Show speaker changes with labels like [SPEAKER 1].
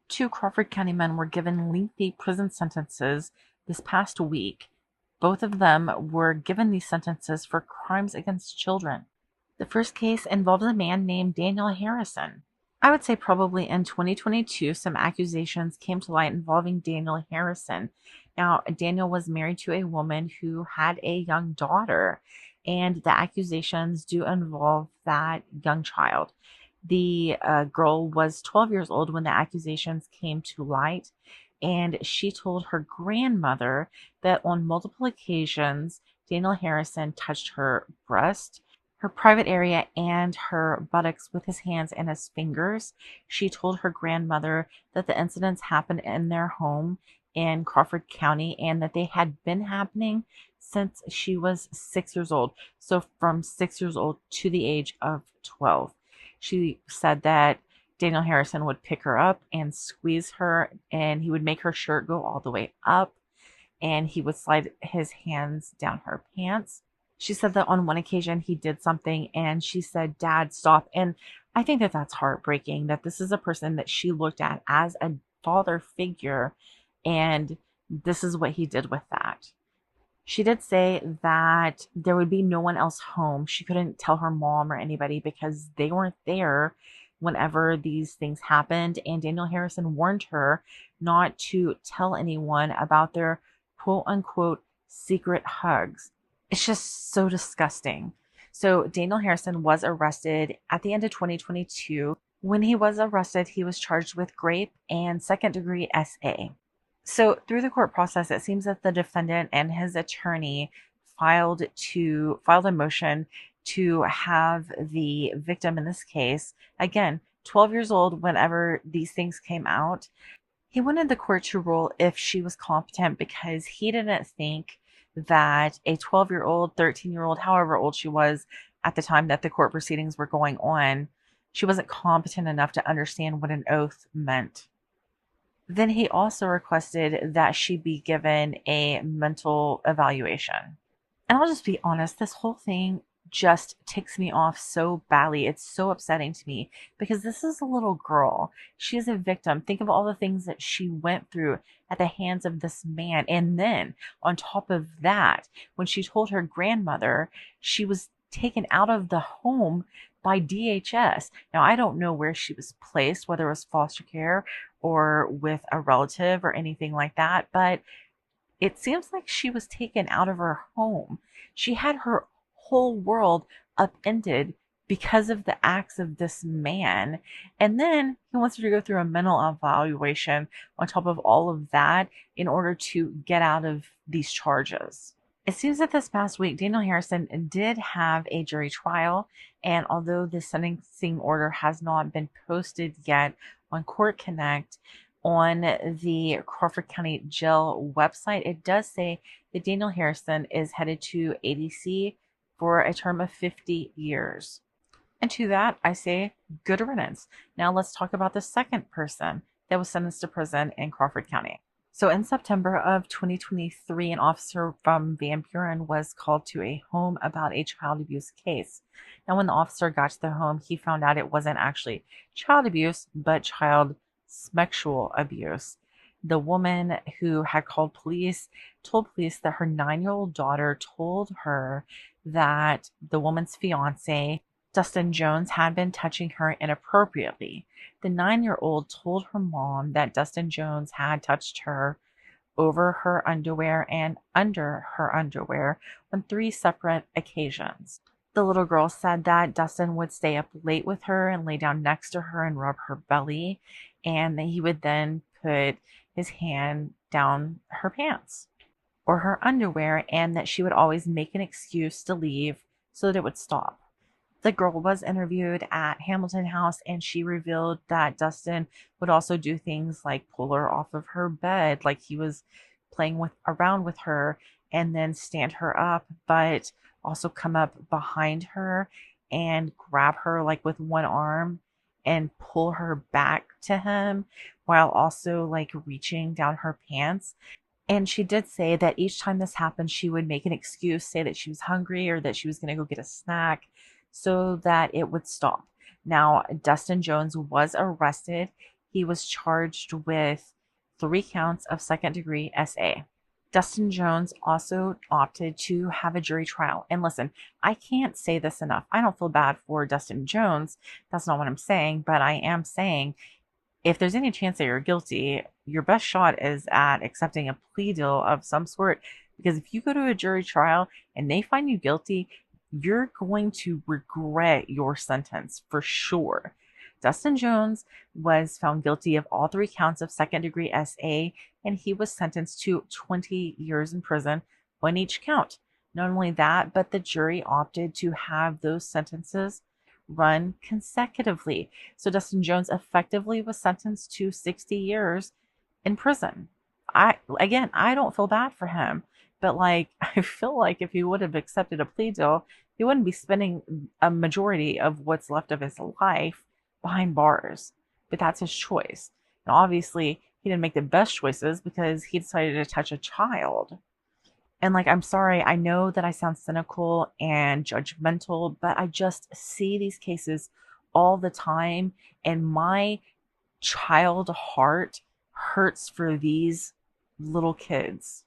[SPEAKER 1] Two Crawford County men were given lengthy prison sentences this past week. Both of them were given these sentences for crimes against children. The first case involves a man named Daniel Harrison. I would say probably in 2022, some accusations came to light involving Daniel Harrison. Now, Daniel was married to a woman who had a young daughter, and the accusations do involve that young child. The girl was 12 years old when the accusations came to light, and she told her grandmother that on multiple occasions, Daniel Harrison touched her breast, her private area, and her buttocks with his hands and his fingers. She told her grandmother that the incidents happened in their home in Crawford County and that they had been happening since she was 6 years old. So from 6 years old to the age of 12. She said that Daniel Harrison would pick her up and squeeze her, and he would make her shirt go all the way up, and he would slide his hands down her pants. She said that on one occasion he did something, and she said, "Dad, stop." And I think that that's heartbreaking that this is a person that she looked at as a father figure, and this is what he did with that. She did say that there would be no one else home. She couldn't tell her mom or anybody because they weren't there whenever these things happened. And Daniel Harrison warned her not to tell anyone about their quote unquote secret hugs. It's just so disgusting. So Daniel Harrison was arrested at the end of 2022. When he was arrested, he was charged with rape and second degree SA. So through the court process, it seems that the defendant and his attorney filed a motion to have the victim in this case, again, 12 years old whenever these things came out. He wanted the court to rule if she was competent because he didn't think that a 12-year-old, 13-year-old, however old she was at the time that the court proceedings were going on, she wasn't competent enough to understand what an oath meant. Then he also requested that she be given a mental evaluation. And I'll just be honest, this whole thing just ticks me off so badly. It's so upsetting to me because this is a little girl. She is a victim. Think of all the things that she went through at the hands of this man. And then on top of that, when she told her grandmother, she was taken out of the home by DHS. Now, I don't know where she was placed, whether it was foster care or with a relative or anything like that, but it seems like she was taken out of her home. She had her whole world upended because of the acts of this man. And then he wants her to go through a mental evaluation on top of all of that in order to get out of these charges. It seems that this past week, Daniel Harrison did have a jury trial, and although the sentencing order has not been posted yet on Court Connect, on the Crawford County Jail website, it does say that Daniel Harrison is headed to ADC for a term of 50 years. And to that, I say good riddance. Now let's talk about the second person that was sentenced to prison in Crawford County. So in September of 2023, an officer from Van Buren was called to a home about a child abuse case. Now, when the officer got to the home, he found out it wasn't actually child abuse, but child sexual abuse. The woman who had called police told police that her 9-year-old daughter told her that the woman's fiance, Dustin Jones, had been touching her inappropriately. The 9-year-old told her mom that Dustin Jones had touched her over her underwear and under her underwear on 3 separate occasions. The little girl said that Dustin would stay up late with her and lay down next to her and rub her belly, and that he would then put his hand down her pants or her underwear, and that she would always make an excuse to leave so that it would stop. The girl was interviewed at Hamilton House, and she revealed that Dustin would also do things like pull her off of her bed, like he was playing around with her, and then stand her up, but also come up behind her and grab her like with one arm and pull her back to him while also like reaching down her pants. And she did say that each time this happened, she would make an excuse, say that she was hungry or that she was going to go get a snack so that it would stop. Now, Dustin Jones was arrested he was charged with 3 counts of second-degree SA. Dustin Jones also opted to have a jury trial. And listen, I can't say this enough. I don't feel bad for Dustin Jones. That's not what I'm saying, but I am saying if there's any chance that you're guilty, your best shot is at accepting a plea deal of some sort. Because if you go to a jury trial and they find you guilty, you're going to regret your sentence for sure. Dustin Jones was found guilty of all 3 counts of second-degree SA, and he was sentenced to 20 years in prison on each count. Not only that, but the jury opted to have those sentences run consecutively. So Dustin Jones effectively was sentenced to 60 years in prison. I don't feel bad for him, but like I feel like if he would have accepted a plea deal, he wouldn't be spending a majority of what's left of his life behind bars. But that's his choice. And obviously, he didn't make the best choices because he decided to touch a child. And like, I'm sorry, I know that I sound cynical and judgmental, but I just see these cases all the time, and my child heart hurts for these little kids.